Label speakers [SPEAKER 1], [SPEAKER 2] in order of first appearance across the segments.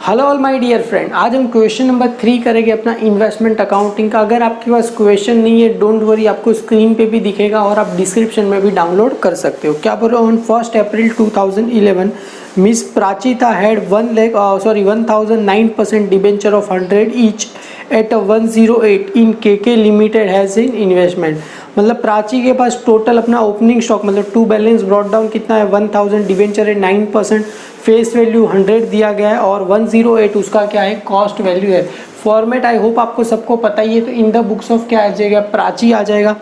[SPEAKER 1] Hello all my dear friend, आज हम question number 3 करेंगे अपना इन्वेस्टमेंट अकाउंटिंग का। अगर आपके पास क्वेश्चन नहीं है डोंट वरी, आपको स्क्रीन पे भी दिखेगा और आप डिस्क्रिप्शन में भी डाउनलोड कर सकते हो। क्या बोल रहे हो? On 1 April 2011 miss Prachita had 1009% debenture of 100 each at 108 in KK limited has in investment. मतलब प्राची के पास टोटल अपना ओपनिंग स्टॉक मतलब टू बैलेंस ब्रॉट डाउन कितना है 1000, डिबेंचर है 9%, फेस वैल्यू 100 दिया गया है और 108 उसका क्या है कॉस्ट वैल्यू है। फॉर्मेट आई होप आपको सबको पता ही है, तो इन द बुक्स ऑफ क्या आ जाएगा प्राची आ जाएगा।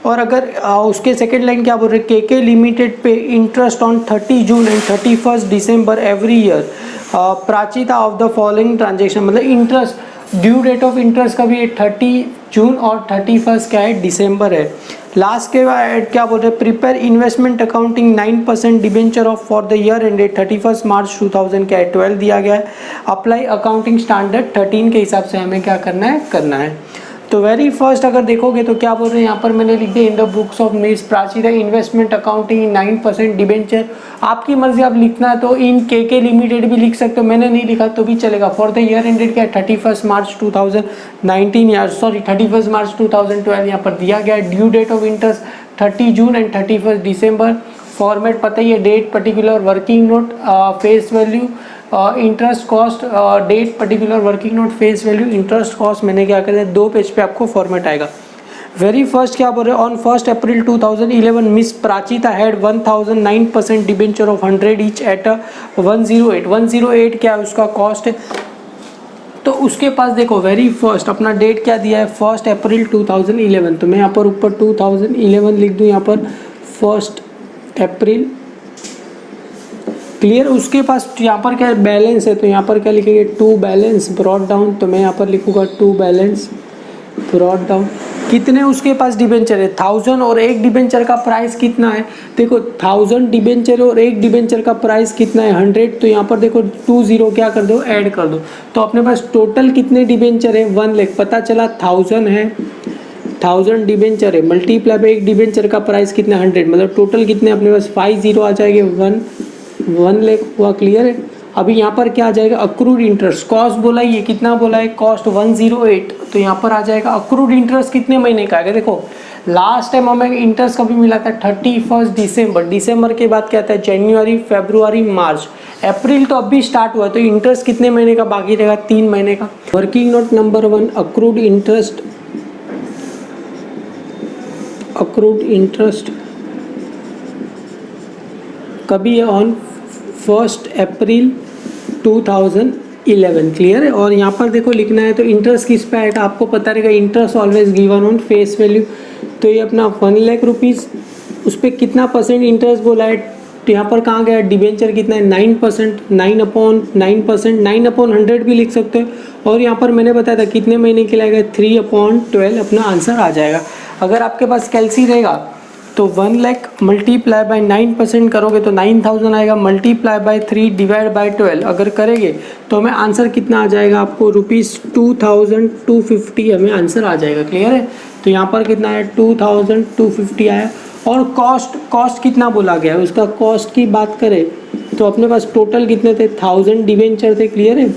[SPEAKER 1] और अगर उसके सेकेंड लाइन क्या बोल रहे हैं, केके लिमिटेड पे interest on 30 June and 31 December every year Prachita of the following transaction. मतलब interest due date of interest का भी 30 जून और 31 क्या है दिसंबर है। लास्ट के बाद क्या बोल रहे हैं, prepare investment accounting 9% debenture of for the year ended 31 मार्च 2000 क्या है 12 दिया गया है। अप्लाई अकाउंटिंग स्टैंडर्ड 13 के हिसाब से हमें क्या करना है। तो वेरी फर्स्ट अगर देखोगे तो क्या बोल रहे हैं यहाँ पर मैंने लिख दिया in the books of miss Prachita investment accounting 9% debenture. आपकी मर्जी, आप लिखना है तो इन के लिमिटेड भी लिख सकते हो, मैंने नहीं लिखा तो भी चलेगा। फॉर द ईयर एंडेड क्या 31 मार्च 2019 या सॉरी 31 मार्च 2012 यहाँ पर दिया गया है। Due date of interest 30 June and 31 December. Format पता ही है, date particular working note face value interest cost date particular working note face value interest cost. मैंने क्या कर दिया, 2 पेज पे आपको फॉर्मेट आएगा। वेरी फर्स्ट क्या बोल रहे हैं, on 1 April 2011 miss Prachita had 1009% debenture of 100 each at 108 क्या है उसका कॉस्ट है। तो उसके पास देखो वेरी फर्स्ट अपना डेट क्या दिया है 1 अप्रैल 2011, तो मैं यहाँ पर ऊपर 2011 लिख दूँ, यहाँ पर 1 अप्रैल क्लियर। उसके पास यहाँ पर क्या बैलेंस है, तो यहाँ पर क्या लिखेंगे टू बैलेंस ब्रॉट डाउन, तो मैं यहाँ पर लिखूँगा टू बैलेंस ब्रॉट डाउन। कितने उसके पास डिबेंचर है 1000 और एक डिबेंचर का प्राइस कितना है, देखो 1000 डिबेंचर और एक डिबेंचर का प्राइस कितना है 100, तो यहाँ पर देखो 20 क्या कर दो ऐड कर दो। तो अपने पास टोटल कितने डिबेंचर है 1 लाख, पता चला 1000 है 1000 डिबेंचर है मल्टीप्लाई बाई एक डिबेंचर का प्राइस कितना 100, मतलब टोटल कितने अपने पास 50 आ जाएंगे 1 लाख हुआ। क्लियर है। अभी यहाँ पर क्या आ जाएगा अक्रूड इंटरेस्ट कॉस्ट बोला ही है, कितना बोला है कॉस्ट 108, तो यहाँ पर आ जाएगा अक्रूड इंटरेस्ट कितने महीने का आएगा। देखो लास्ट टाइम हमें इंटरेस्ट कभी मिला था 31 दिसंबर के बाद क्या आता है जनवरी फरवरी मार्च अप्रैल, तो अभी स्टार्ट हुआ, तो इंटरेस्ट कितने महीने का बाकी रहेगा 3 महीने का। Working note number 1 accrued interest कभी है ऑन 1 अप्रैल 2011। क्लियर है। और यहाँ पर देखो लिखना है तो इंटरेस्ट किस पे आएगा आपको पता रहेगा, interest always given on face value, तो ये अपना 1 लाख रुपीज़ उस पर कितना परसेंट इंटरेस्ट बोला है, तो यहाँ पर कहाँ गया डिबेंचर कितना है 9%, 9/9%, 9/100 भी लिख सकते हो। और यहाँ पर मैंने बताया था कितने महीने के लिए 3/12 अपना आंसर आ जाएगा। अगर आपके पास कैलसी रहेगा तो 1 लाख मल्टीप्लाई बाय 9% करोगे तो 9000 आएगा, मल्टीप्लाई बाय 3 डिवाइड बाय 12 अगर करेंगे तो हमें आंसर कितना आ जाएगा आपको ₹2250 हमें आंसर आ जाएगा। क्लियर है। तो यहाँ पर कितना है 2250 आया। और कॉस्ट कितना बोला गया है, उसका कॉस्ट की बात करें तो अपने पास टोटल कितने थे 1000 डिबेंचर थे। क्लियर है।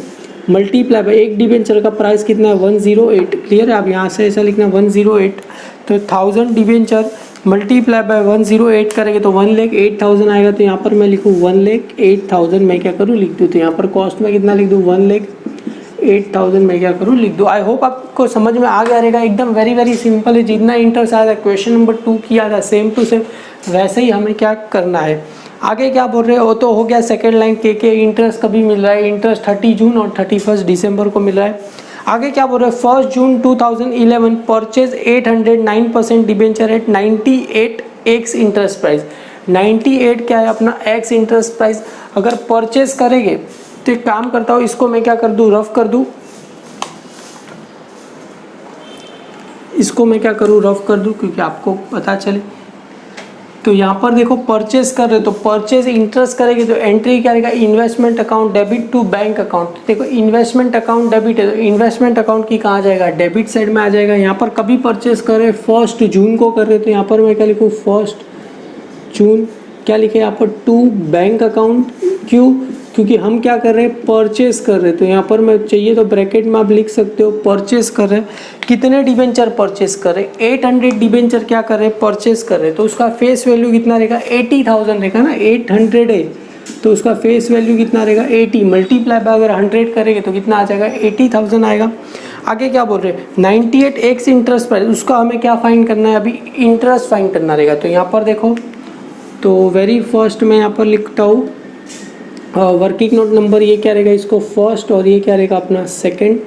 [SPEAKER 1] मल्टीप्लाई बाय एक डिबेंचर का प्राइस कितना है 108। क्लियर है। आप यहाँ से ऐसा लिखना 108, तो 1000 डिबेंचर मल्टीप्लाई बाय 108 करेंगे तो 1,08,000 आएगा। तो यहाँ पर मैं लिखूँ 1,08,000 मैं क्या करूँ लिख दूँ, तो यहाँ पर कॉस्ट में कितना लिख दूँ 1,08,000 मैं क्या करूँ लिख दूँ। आई होप आपको समझ में आ गया रहेगा, एकदम वेरी सिंपल है। जितना इंटरेस्ट आया था क्वेश्चन नंबर 2 किया था सेम टू सेम वैसे ही हमें क्या करना है। आगे क्या बोल रहे हो तो हो गया सेकेंड लाइन के इंटरेस्ट कभी मिल रहा है, इंटरेस्ट 30 जून और 31 दिसंबर को मिल रहा है। आगे क्या बोल रहे हैं 1 June 2011 purchase 809% debenture at 98 ex interest price. 98 क्या है अपना एक्स इंटरेस्ट प्राइस। अगर परचेज करेंगे तो एक काम करता हूँ, इसको मैं क्या कर दूँ रफ कर दूँ, इसको मैं क्या करूँ रफ कर दूँ क्योंकि आपको पता चले। तो यहाँ पर देखो परचेज कर रहे हो तो परचेज इंटरेस्ट करेंगे तो एंट्री क्या रहेगा investment account debit to bank account. देखो इन्वेस्टमेंट अकाउंट डेबिट है तो इन्वेस्टमेंट अकाउंट की कहाँ जाएगा डेबिट साइड में आ जाएगा। यहाँ पर कभी परचेज कर रहे 1 जून को कर रहे तो यहाँ पर मैं क्या लिखूँ 1 जून क्या लिखे यहाँ पर टू बैंक अकाउंट। क्यों क्योंकि हम क्या कर रहे हैं, परचेस कर रहे हैं। तो यहाँ पर मैं चाहिए तो ब्रैकेट में आप लिख सकते हो परचेस कर रहे हैं। कितने डिबेंचर परचेस कर रहे हैं, 800 डिबेंचर क्या कर रहे हैं, परचेस कर रहे हैं। तो उसका फेस वैल्यू कितना रहेगा, 80,000 रहेगा ना, 800 है तो उसका फेस वैल्यू कितना रहेगा, 80 मल्टीप्लाई बाय अगर 100 करेंगे तो कितना आ जाएगा, 80,000 आएगा। आगे क्या बोल रहे हैं, 98 एक्स इंटरेस्ट प्राइस, उसका हमें क्या फाइंड करना है, अभी इंटरेस्ट फाइंड करना रहेगा। तो यहाँ पर देखो, तो वेरी फर्स्ट मैं यहाँ पर लिखता हूँ वर्किंग नोट नंबर, ये क्या रहेगा इसको फर्स्ट और ये क्या रहेगा अपना सेकंड।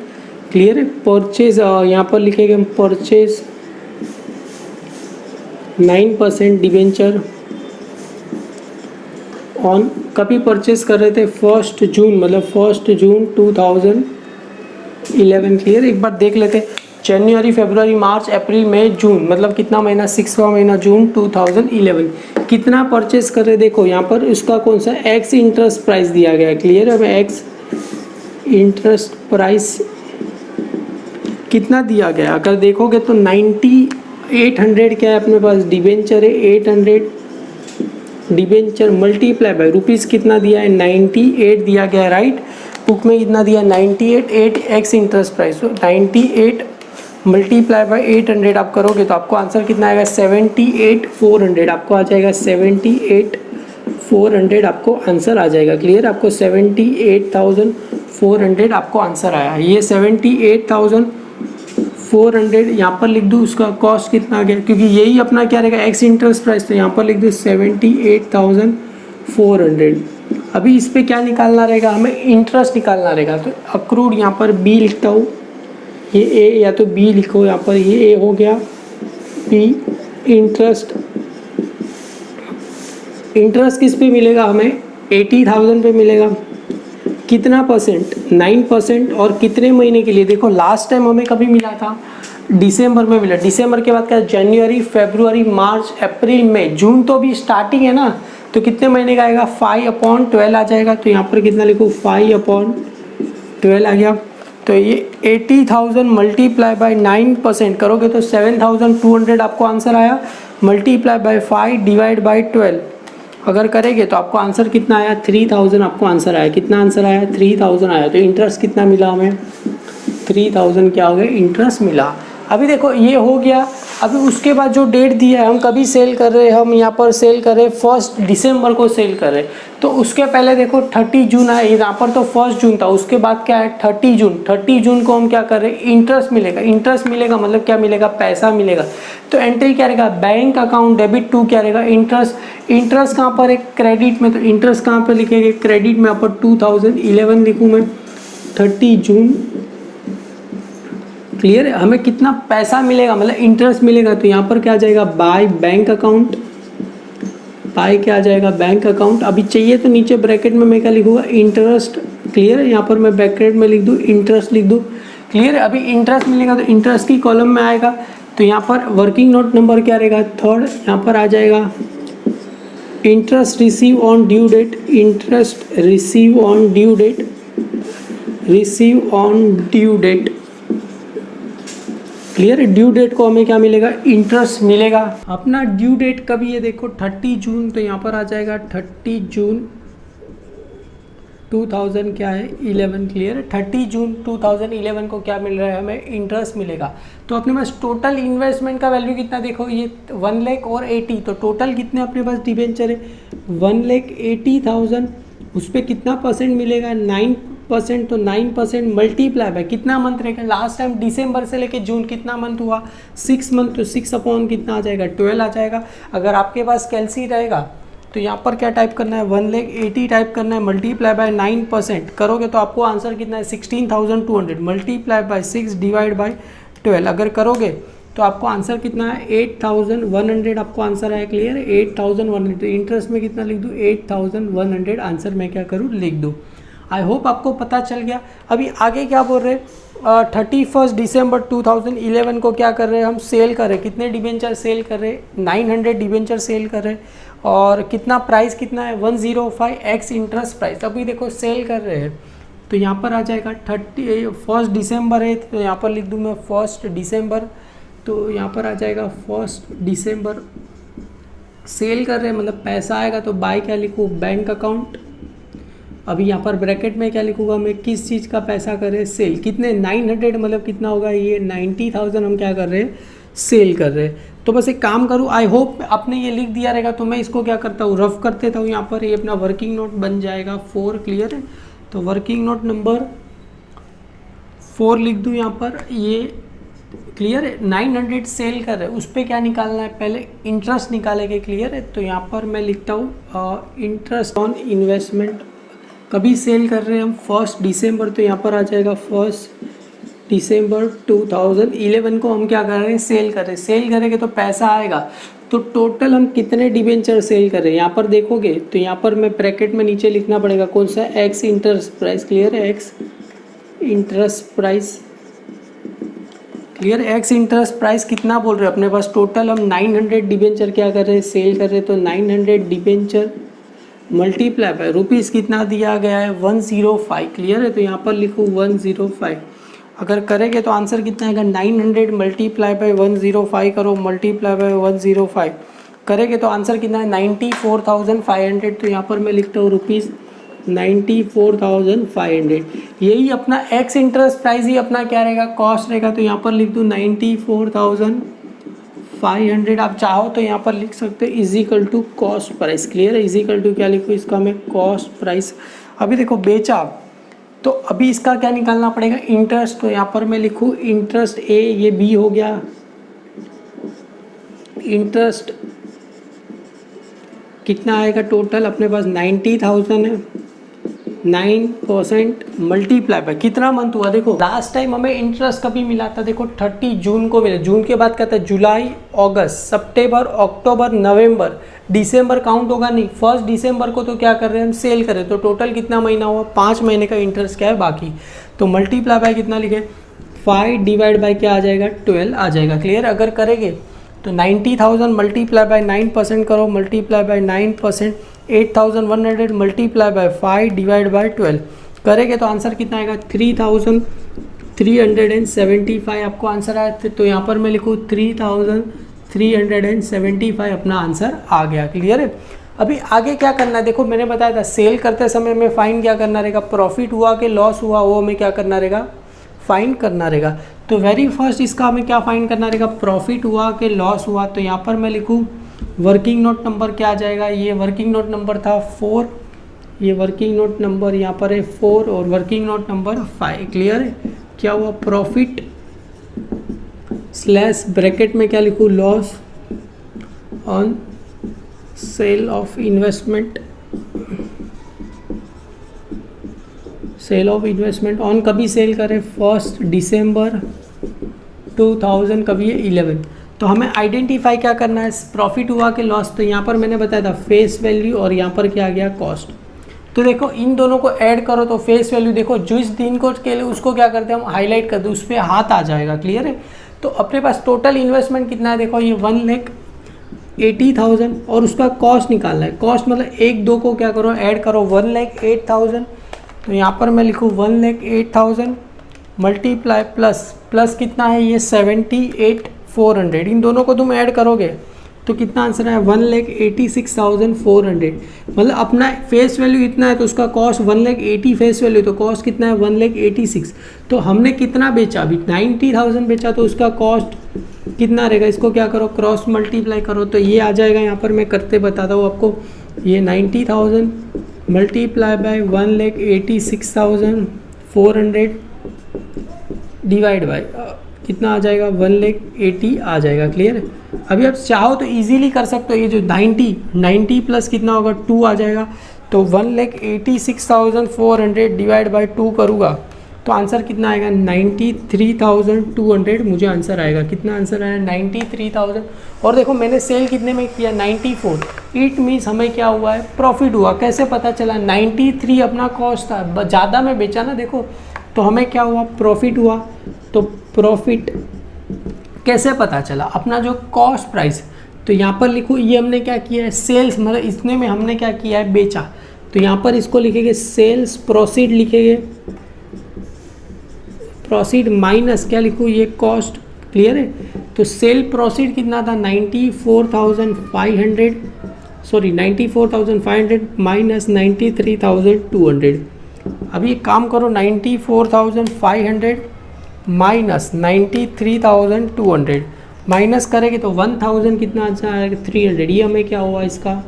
[SPEAKER 1] क्लियर है। परचेज यहाँ पर लिखेंगे हम परचेज 9% डिवेंचर ऑन, कभी परचेज कर रहे थे 1 जून, मतलब 1 जून 2011। क्लियर। एक बार देख लेते हैं, जनवरी फरवरी मार्च अप्रैल मई जून, मतलब कितना महीना, 6वां महीना जून 2011। कितना परचेस कर रहे, देखो यहाँ पर इसका कौन सा एक्स इंटरेस्ट प्राइस दिया गया है। क्लियर है, हमें एक्स इंटरेस्ट प्राइस कितना दिया गया, अगर देखोगे तो 800 क्या है अपने पास, डिबेंचर है 800 डिबेंचर मल्टीप्लाई बाय रुपीज़ कितना दिया है, 98 दिया गया है, राइट। बुक में कितना दिया, 98, 8 x interest price, 98 multiply by 800 आप करोगे तो आपको आंसर कितना आएगा, 78,400 आपको आ जाएगा, 78,400 आपको आंसर आ जाएगा। क्लियर, आपको 78,400 आपको आंसर आया। ये 78,400 यहाँ पर लिख दूँ, उसका कॉस्ट कितना आ गया, क्योंकि यही अपना क्या रहेगा एक्स इंटरेस्ट प्राइस, तो यहाँ पर लिख दूँ 78,400। अभी इस पर क्या निकालना रहेगा, हमें इंटरेस्ट निकालना रहेगा। तो अक्रूड यहाँ पर बी लिखता हूँ, ये ए या तो बी लिखो, यहाँ पर ये ए हो गया, बी इंटरेस्ट। इंटरेस्ट किस पे मिलेगा हमें, 80,000 पे मिलेगा। कितना परसेंट, 9%। और कितने महीने के लिए, देखो लास्ट टाइम हमें कभी मिला था, दिसंबर में मिला। दिसंबर के बाद क्या, जनवरी फरवरी मार्च अप्रैल मई जून, तो अभी स्टार्टिंग है ना, तो कितने महीने का आएगा, 5/12 आ जाएगा। तो यहाँ पर कितना लिखो, 5/12 आ गया। तो ये 80,000 मल्टीप्लाई बाय 9% करोगे तो 7,200 आपको आंसर आया, मल्टीप्लाई बाय 5 डिवाइड बाय 12 अगर करेंगे तो आपको आंसर कितना आया, 3,000 आपको आंसर आया। कितना आंसर आया, 3,000 आया। तो इंटरेस्ट कितना मिला हमें, 3,000 क्या हो गया, इंटरेस्ट मिला। अभी देखो ये हो गया। अभी उसके बाद जो डेट दिया है, हम कभी सेल कर रहे हैं, हम यहाँ पर सेल कर रहे हैं 1 दिसंबर को सेल कर रहे हैं। तो उसके पहले देखो 30 जून है, यहाँ पर तो 1 जून था, उसके बाद क्या है 30 जून। 30 जून को हम क्या कर रहे हैं, इंटरेस्ट मिलेगा। इंटरेस्ट मिलेगा मतलब क्या मिलेगा, पैसा मिलेगा। तो एंट्री क्या रहेगा, बैंक अकाउंट डेबिट टू क्या रहेगा, इंटरेस्ट। इंटरेस्ट कहाँ पर है, क्रेडिट में। तो इंटरेस्ट कहाँ पर लिखेंगे, क्रेडिट में। यहाँ पर 2011 लिखूँ मैं, 30 जून। क्लियर है, हमें कितना पैसा मिलेगा, मतलब इंटरेस्ट मिलेगा। तो यहाँ पर क्या आ जाएगा, बाय बैंक अकाउंट। बाय क्या आ जाएगा, बैंक अकाउंट। अभी चाहिए तो नीचे ब्रैकेट में मैं क्या लिखूंगा, इंटरेस्ट। क्लियर है, यहाँ पर मैं ब्रैकेट में लिख दूँ, इंटरेस्ट लिख दूँ। क्लियर है, अभी इंटरेस्ट मिलेगा तो इंटरेस्ट की कॉलम में आएगा। तो यहाँ पर वर्किंग नोट नंबर क्या रहेगा, 3rd। यहाँ पर आ जाएगा interest receive on due date. Interest receive on due date, receive on due date. Clear है, ड्यू डेट को हमें क्या मिलेगा, इंटरेस्ट मिलेगा। अपना ड्यू डेट कभी है, देखो 30 जून। तो यहाँ पर आ जाएगा 30 जून 2000 क्या है 11। क्लियर है, 30 जून 2011 को क्या मिल रहा है, हमें इंटरेस्ट मिलेगा। तो अपने पास टोटल इन्वेस्टमेंट का वैल्यू कितना, देखो ये 1 लाख और 80। तो टोटल कितने अपने पास डिबेंचर है, 1,80,000। उस पर कितना परसेंट मिलेगा, 9%। तो 9% मल्टीप्लाई बाय कितना मंथ रहेगा, लास्ट टाइम दिसंबर से लेके जून कितना मंथ हुआ, 6 मंथ। तो 6 अपॉन कितना आ जाएगा, 12 आ जाएगा। अगर आपके पास कैलसी रहेगा तो यहाँ पर क्या टाइप करना है, 1,80,000 टाइप करना है, मल्टीप्लाई बाय 9% करोगे तो आपको आंसर कितना है, 16,200 मल्टीप्लाई बाय 6 डिवाइड बाय 12 अगर करोगे तो आपको आंसर कितना है, 8,100 आपको आंसर आया। क्लियर है, 8,100। इंटरेस्ट में कितना लिख दूँ, 8,100 आंसर मैं क्या करूँ, लिख दूँ। आई होप आपको पता चल गया। अभी आगे क्या बोल रहे हैं, 31 दिसंबर 2011 को क्या कर रहे हैं, हम सेल कर रहे हैं। कितने डिबेंचर सेल कर रहे हैं, 900 डिबेंचर सेल कर रहे हैं। और कितना प्राइस कितना है, 105 एक्स इंटरेस्ट प्राइस। अभी देखो सेल कर रहे हैं तो यहाँ पर आ जाएगा 1 दिसंबर है, तो यहाँ पर लिख दूँ मैं 1 दिसंबर। तो यहाँ पर आ जाएगा 1 दिसंबर सेल कर रहे हैं, मतलब पैसा आएगा। तो बाय क्या लिखूँ, बैंक अकाउंट। अभी यहाँ पर ब्रैकेट में क्या लिखूंगा मैं, किस चीज़ का पैसा कर रहे हैं, सेल। कितने, 900 मतलब कितना होगा ये 90,000 हम क्या कर रहे हैं, सेल कर रहे हैं। तो बस एक काम करूँ, आई होप आपने ये लिख दिया रहेगा, तो मैं इसको क्या करता हूँ, रफ कर देता हूँ। यहाँ पर ये अपना वर्किंग नोट बन जाएगा 4, क्लियर है। तो वर्किंग नोट नंबर 4 लिख दूँ यहाँ पर, ये क्लियर है। 900 सेल कर रहे हैं, उस पर क्या निकालना है, पहले इंटरेस्ट निकालेंगे, क्लियर है। तो यहाँ पर मैं लिखता हूँ इंटरेस्ट ऑन इन्वेस्टमेंट। कभी सेल कर रहे हैं हम, 1 दिसंबर, तो यहाँ पर आ जाएगा 1 दिसंबर 2011 को हम क्या कर रहे हैं, सेल कर रहे हैं। सेल करेंगे तो पैसा आएगा। तो टोटल हम कितने डिबेंचर सेल कर रहे हैं, यहाँ पर देखोगे तो यहाँ पर मैं ब्रैकेट में नीचे लिखना पड़ेगा कौन सा, एक्स इंटरेस्ट प्राइस, क्लियर है, x interest price, clear. X interest price कितना बोल रहे हैं अपने पास, टोटल हम 900 डिबेंचर क्या कर रहे हैं, सेल कर रहे हैं। तो 900 डिबेंचर मल्टीप्लाई बाय रुपीज़ कितना दिया गया है, 105, क्लियर है। तो यहाँ पर लिखूँ 105। अगर करेंगे तो आंसर कितना आएगा, 900 मल्टीप्लाई बाय 105 करो, मल्टीप्लाई बाय 105 करेंगे तो आंसर कितना है, 94,500। तो यहाँ पर मैं लिखता हूँ रुपीज़ 94,500। यही अपना एक्स इंटरेस्ट प्राइस ही अपना क्या रहेगा, कॉस्ट रहेगा। तो यहाँ पर लिख दूँ 94,500। आप चाहो तो यहाँ पर लिख सकते हैं equal to cost price, clear है। इजिकल टू क्या लिखूँ, इसका मैं कॉस्ट प्राइस। अभी देखो बेचा, तो अभी इसका क्या निकालना पड़ेगा, इंटरेस्ट। तो यहाँ पर मैं लिखूँ इंटरेस्ट ए, ये बी हो गया, इंटरेस्ट कितना आएगा टोटल अपने पास 90,000 है, 9% मल्टीप्लाई बाय कितना मंथ हुआ। देखो लास्ट टाइम हमें इंटरेस्ट कभी मिला था, देखो 30 जून को मिला। जून के बाद क्या था, जुलाई, अगस्त, सितंबर, अक्टूबर, नवंबर, दिसंबर काउंट होगा नहीं। 1 दिसंबर को तो क्या कर रहे हैं हम, सेल कर रहे हैं। तो टोटल कितना महीना हुआ, 5 महीने का इंटरेस्ट क्या है बाकी। तो मल्टीप्लाई बाय कितना लिखे, 5 डिवाइड बाय क्या आ जाएगा, 12 आ जाएगा, क्लियर। अगर करेंगे तो 90,000 मल्टीप्लाई बाय 9% करो, multiply by 9%, 8,100 multiply by 5 divide by 12 करेंगे तो आंसर कितना आएगा, 3,375 आपको आंसर आया। तो यहाँ पर मैं लिखूँ 3,375 अपना आंसर आ गया, क्लियर है। अभी आगे क्या करना है, देखो मैंने बताया था सेल करते समय में फाइन क्या करना रहेगा, प्रॉफिट हुआ कि लॉस हुआ वो हमें क्या करना रहेगा, फाइन करना रहेगा। तो वेरी फर्स्ट इसका हमें क्या फाइन करना रहेगा, प्रॉफिट हुआ कि लॉस हुआ। तो यहाँ पर मैं लिखूँ वर्किंग नोट नंबर क्या आ जाएगा, ये वर्किंग नोट नंबर था 4, ये वर्किंग नोट नंबर यहाँ पर है 4 और वर्किंग नोट नंबर 5, क्लियर है। क्या हुआ, प्रॉफिट स्लैश ब्रैकेट में क्या लिखूँ, loss on sale of investment, sale of investment on कभी सेल करें, 1 दिसंबर 2000 कभी है 11। तो हमें आइडेंटिफाई क्या करना है, प्रॉफिट हुआ कि लॉस। तो यहाँ पर मैंने बताया था फेस वैल्यू और यहाँ पर क्या आ गया, कॉस्ट। तो देखो इन दोनों को ऐड करो तो फेस वैल्यू देखो जिस दिन को के लिए उसको क्या करते हैं हम, हाईलाइट कर दो, उस पर हाथ आ जाएगा, क्लियर है। तो अपने पास टोटल इन्वेस्टमेंट कितना है, देखो ये 1,80,000 और उसका कॉस्ट निकालना है। कॉस्ट मतलब 1-2 को क्या करो, ऐड करो, 1,08,000। तो यहाँ पर मैं लिखूँ 1,08,000 मल्टीप्लाई प्लस कितना है ये 78,400। इन दोनों को तुम ऐड करोगे तो कितना आंसर है, 1,86,400। मतलब अपना फेस वैल्यू इतना है तो उसका कॉस्ट 1,80,000 फेस वैल्यू, तो कॉस्ट कितना है 1,86,000। तो हमने कितना बेचा, अभी 90,000 बेचा, तो उसका कॉस्ट कितना रहेगा, इसको क्या करो, क्रॉस मल्टीप्लाई करो। तो ये आ जाएगा, यहाँ पर मैं करते बताता हूँ आपको, ये 90,000 मल्टीप्लाई बाय 1,86,400 डिवाइड बाय कितना आ जाएगा, 1,80,000 आ जाएगा, क्लियर है। अभी आप चाहो तो इजीली कर सकते हो, ये जो 90 प्लस कितना होगा 2 आ जाएगा। तो 1,86,400 डिवाइड बाय 2 करूँगा तो आंसर कितना आएगा, 93,200 मुझे आंसर आएगा। कितना आंसर आया, 93,000। और देखो मैंने सेल कितने में किया, 94। इट मीन्स हमें क्या हुआ है, प्रॉफिट हुआ। कैसे पता चला, 93 अपना कॉस्ट था, ज़्यादा में बेचा ना, देखो तो हमें क्या हुआ, प्रॉफिट हुआ। तो प्रॉफिट कैसे पता चला, अपना जो कॉस्ट प्राइस, तो यहाँ पर लिखो ये हमने क्या किया है, सेल्स, मतलब इतने में हमने क्या किया है, बेचा। तो यहाँ पर इसको लिखेंगे सेल्स प्रोसीड, लिखेंगे प्रोसीड माइनस क्या लिखूँ, ये कॉस्ट, क्लियर है। तो सेल प्रोसीड कितना था 94,500 सॉरी 94,500 माइनस 93,200। अभी एक काम करो, 94,500 माइनस 93,200 माइनस करेंगे तो 1000 कितना अच्छा आएगा 300। ये हमें क्या हुआ, इसका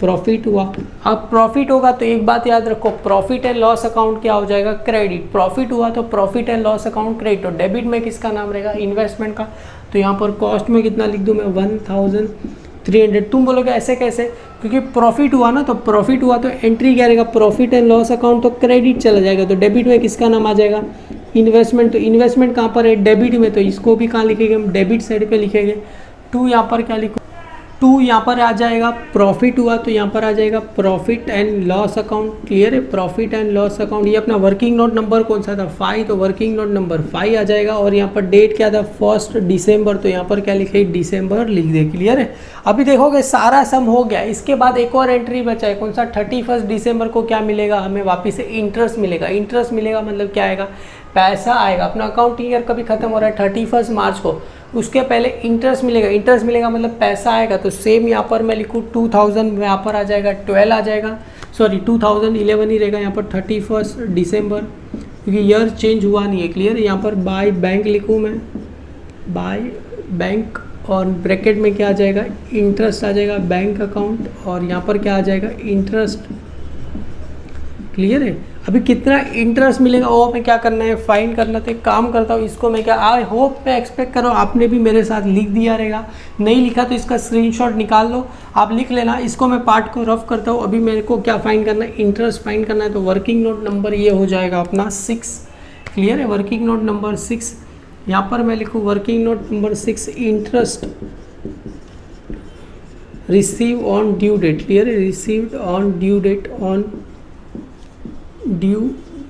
[SPEAKER 1] प्रॉफिट हुआ। अब प्रॉफिट होगा तो एक बात याद रखो, प्रॉफिट एंड लॉस अकाउंट क्या हो जाएगा, क्रेडिट। प्रॉफिट हुआ तो profit and loss account credit. और डेबिट में किसका नाम रहेगा, इन्वेस्टमेंट का। तो यहाँ पर कॉस्ट में कितना लिख दूँ मैं 1300। तुम बोलोगे ऐसे कैसे, क्योंकि प्रॉफिट हुआ ना, तो प्रॉफिट हुआ तो एंट्री क्या रहेगा, प्रॉफिट एंड लॉस अकाउंट, तो क्रेडिट चला जाएगा। तो डेबिट में किसका नाम आ जाएगा, इन्वेस्टमेंट। तो इन्वेस्टमेंट कहाँ पर है, डेबिट में, तो इसको भी कहाँ लिखेंगे हम, डेबिट साइड पे लिखेंगे। 2 यहाँ पर क्या लिखो, 2 यहाँ पर आ जाएगा प्रॉफिट हुआ, तो यहाँ पर आ जाएगा profit and loss account. Clear है, प्रॉफिट एंड लॉस अकाउंट। ये अपना वर्किंग नोट नंबर कौन सा था, 5, तो वर्किंग नोट नंबर 5 आ जाएगा। और यहाँ पर डेट क्या था, 1 दिसंबर, तो यहाँ पर क्या लिखे, दिसंबर लिख दे। क्लियर है। अभी देखोगे सारा सम हो गया। इसके बाद एक और एंट्री बचा है, कौन सा, 31 दिसंबर को क्या मिलेगा हमें, वापस से इंटरेस्ट मिलेगा। इंटरेस्ट मिलेगा मतलब क्या आएगा, पैसा आएगा। अपना अकाउंटिंग ईयर कभी खत्म हो रहा है 31 मार्च को, उसके पहले इंटरेस्ट मिलेगा। इंटरेस्ट मिलेगा मतलब पैसा आएगा। तो सेम यहाँ पर मैं लिखूँ 2000, यहाँ पर आ जाएगा 12 आ जाएगा, सॉरी 2011 ही रहेगा यहाँ पर 31 दिसंबर, क्योंकि ईयर चेंज हुआ नहीं है। क्लियर है। यहाँ पर बाय बैंक लिखूँ मैं, बाय बैंक, और ब्रैकेट में क्या आ जाएगा, इंटरेस्ट आ जाएगा, बैंक अकाउंट, और यहाँ पर क्या आ जाएगा, इंटरेस्ट। क्लियर है। अभी कितना इंटरेस्ट मिलेगा वो हमें क्या करना है, फाइंड करना। तो एक काम करता हूँ, इसको मैं क्या, आई होप मैं एक्सपेक्ट करो आपने भी मेरे साथ लिख दिया रहेगा। नहीं लिखा तो इसका स्क्रीनशॉट निकाल लो, आप लिख लेना। इसको मैं पार्ट को रफ करता हूँ। अभी मेरे को क्या फाइंड करना है, इंटरेस्ट फाइंड करना है। तो वर्किंग नोट नंबर ये हो जाएगा अपना 6। क्लियर है, वर्किंग नोट नंबर 6। यहाँ पर मैं लिखूँ working note number 6, interest receive on due date. Clear है, received on due date, on due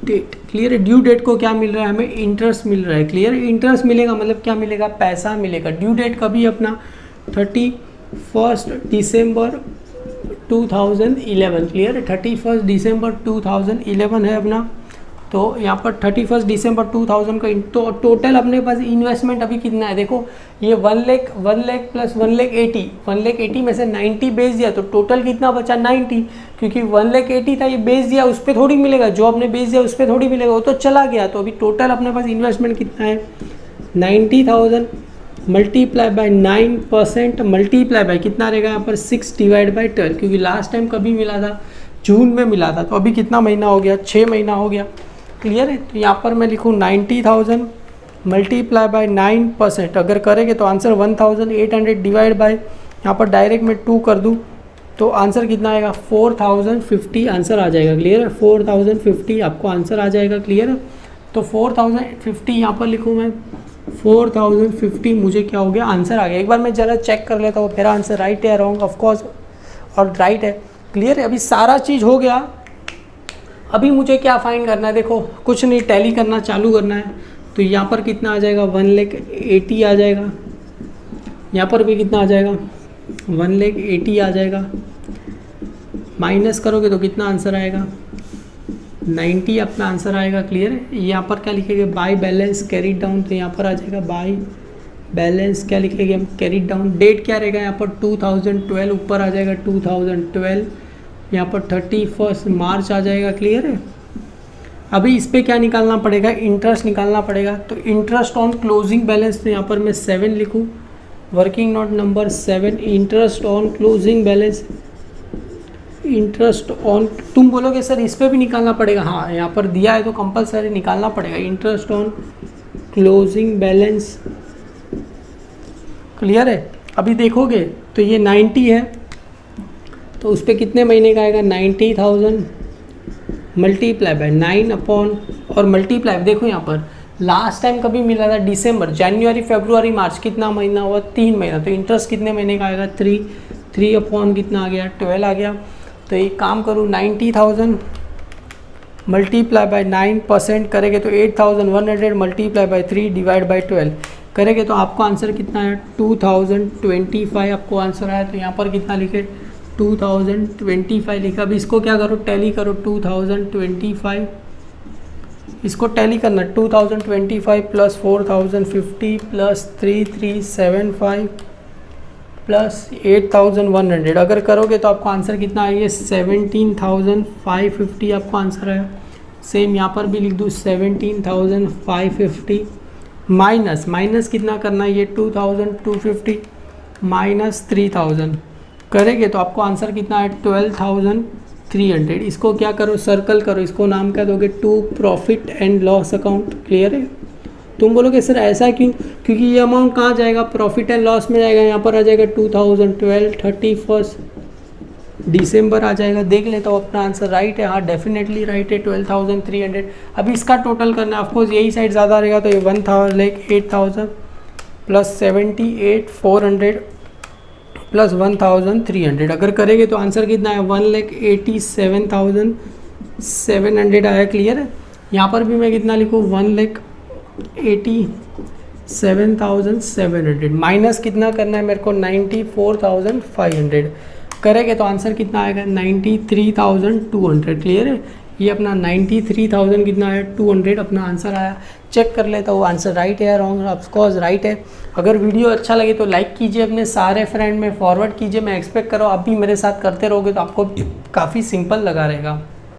[SPEAKER 1] date. Clear है। ड्यू डेट को क्या मिल रहा है हमें, इंटरेस्ट मिल रहा है। क्लियर है। इंटरेस्ट मिलेगा मतलब क्या मिलेगा, पैसा मिलेगा। ड्यू डेट कभी अपना 31 दिसंबर 2011। क्लियर है, 31 दिसंबर 2011 है अपना। तो यहाँ पर 31 दिसंबर 2000 का तो टोटल अपने पास इन्वेस्टमेंट अभी कितना है, देखो ये 1 लाख प्लस 1,80,000 में से 90 बेच दिया, तो टोटल कितना बचा 90, क्योंकि 1,80,000 था, ये बेच दिया, उस पर थोड़ी मिलेगा, जो आपने बेच दिया उस पर थोड़ी मिलेगा, वो तो चला गया। तो अभी टोटल अपने पास इन्वेस्टमेंट कितना है, 90,000 मल्टीप्लाई बाय 9% मल्टीप्लाई बाय कितना रहेगा यहाँ पर 6 डिवाइड बाय 12, क्योंकि लास्ट टाइम कभी मिला था, जून में मिला था। तो अभी कितना महीना हो गया, 6 महीना हो गया। क्लियर है। तो यहाँ पर मैं लिखूँ 90,000 मल्टीप्लाई बाय 9%, अगर करेंगे तो आंसर 1800 डिवाइड बाय, यहाँ पर डायरेक्ट मैं 2 कर दूँ तो आंसर कितना आएगा 4050 आंसर आ जाएगा। क्लियर है, 4050 आपको आंसर आ जाएगा। क्लियर है। तो 4050 यहाँ पर लिखूँ मैं, 4050 मुझे क्या हो गया, आंसर आ गया। एक बार मैं ज़रा चेक कर लेता हूँ मेरा आंसर राइट है रॉन्ग, ऑफकोर्स और राइट है। क्लियर है। अभी सारा चीज़ हो गया। अभी मुझे क्या फाइंड करना है, देखो कुछ नहीं, टैली करना चालू करना है। तो यहाँ पर कितना आ जाएगा 1,80,000 आ जाएगा, यहाँ पर भी कितना आ जाएगा 1,80,000 आ जाएगा, माइनस करोगे तो कितना आंसर आएगा 90 अपना आंसर आएगा। क्लियर है। यहाँ पर क्या लिखेंगे, बाय बैलेंस कैरी डाउन, तो यहाँ पर आ जाएगा बाय बैलेंस क्या लिखेंगे हम, कैरी डाउन। डेट क्या रहेगा यहाँ पर 2012, ऊपर आ जाएगा 2012, यहाँ पर 31 मार्च आ जाएगा। क्लियर है। अभी इस पर क्या निकालना पड़ेगा, इंटरेस्ट निकालना पड़ेगा। तो इंटरेस्ट ऑन क्लोजिंग बैलेंस, तो यहाँ पर मैं 7 लिखूँ, working note number 7, interest on closing balance, interest on, तुम बोलोगे सर इस पर भी निकालना पड़ेगा, हाँ यहाँ पर दिया है तो कंपलसरी निकालना पड़ेगा, interest on closing balance. Clear है। अभी देखोगे तो ये 90 है, तो उस पर कितने महीने का आएगा 90,000 मल्टीप्लाई बाय 9 अपॉन, और मल्टीप्लाई देखो यहाँ पर लास्ट टाइम कभी मिला था दिसंबर, जनवरी फरवरी मार्च, कितना महीना हुआ 3 महीना। तो इंटरेस्ट कितने महीने का आएगा 3 अपॉन कितना आ गया 12 आ गया। तो एक काम करूँ 90,000 मल्टीप्लाई बाय 9% करेंगे तो 8,100 मल्टीप्लाई बाय 3 डिवाइड बाय 12 करेंगे तो आपको आंसर कितना है 2025 आपको आंसर आया। तो यहाँ पर कितना लिखे 2025 लिखा। अब इसको क्या करो, टैली करो 2025, इसको टैली करना 2025 प्लस 4050 प्लस 3375 प्लस 8,100 अगर करोगे तो आपको आंसर कितना आएगा 17,550 आपको आंसर आया। सेम यहाँ पर भी लिख दूँ 17,550 माइनस कितना करना है ये 2,250 माइनस 3,000 करेंगे तो आपको आंसर कितना है 12,300। इसको क्या करो सर्कल करो, इसको नाम क्या दोगे to profit and loss account. Clear है? तुम बोलोगे सर ऐसा क्यों? क्योंकि ये अमाउंट कहाँ जाएगा प्रॉफिट एंड लॉस में जाएगा, यहाँ पर आ जाएगा 2012 31 दिसंबर आ जाएगा। देख लेता हूँ अपना आंसर राइट है, हाँ डेफिनेटली राइट है 12,300। अभी इसका टोटल करना है, ऑफकोर्स यही साइड ज़्यादा रहेगा तो ये 8,000 प्लस 78,400 प्लस 1,300 अगर करेंगे तो आंसर कितना है 1,87,700 आया। क्लियर है? यहाँ पर भी मैं कितना लिखूँ 1,87,700 माइनस कितना करना है मेरे को 94,500 करेंगे तो आंसर कितना आएगा 93,200। क्लियर है? ये अपना 93,000 कितना है 200 अपना आंसर आया। चेक कर लेता हूँ आंसर राइट है या रॉन्ग। ऑफकोर्स राइट है। अगर वीडियो अच्छा लगे तो लाइक कीजिए, अपने सारे फ्रेंड में फॉरवर्ड कीजिए। मैं एक्सपेक्ट कर रहा हूँ आप भी मेरे साथ करते रहोगे तो आपको काफ़ी सिंपल लगा रहेगा।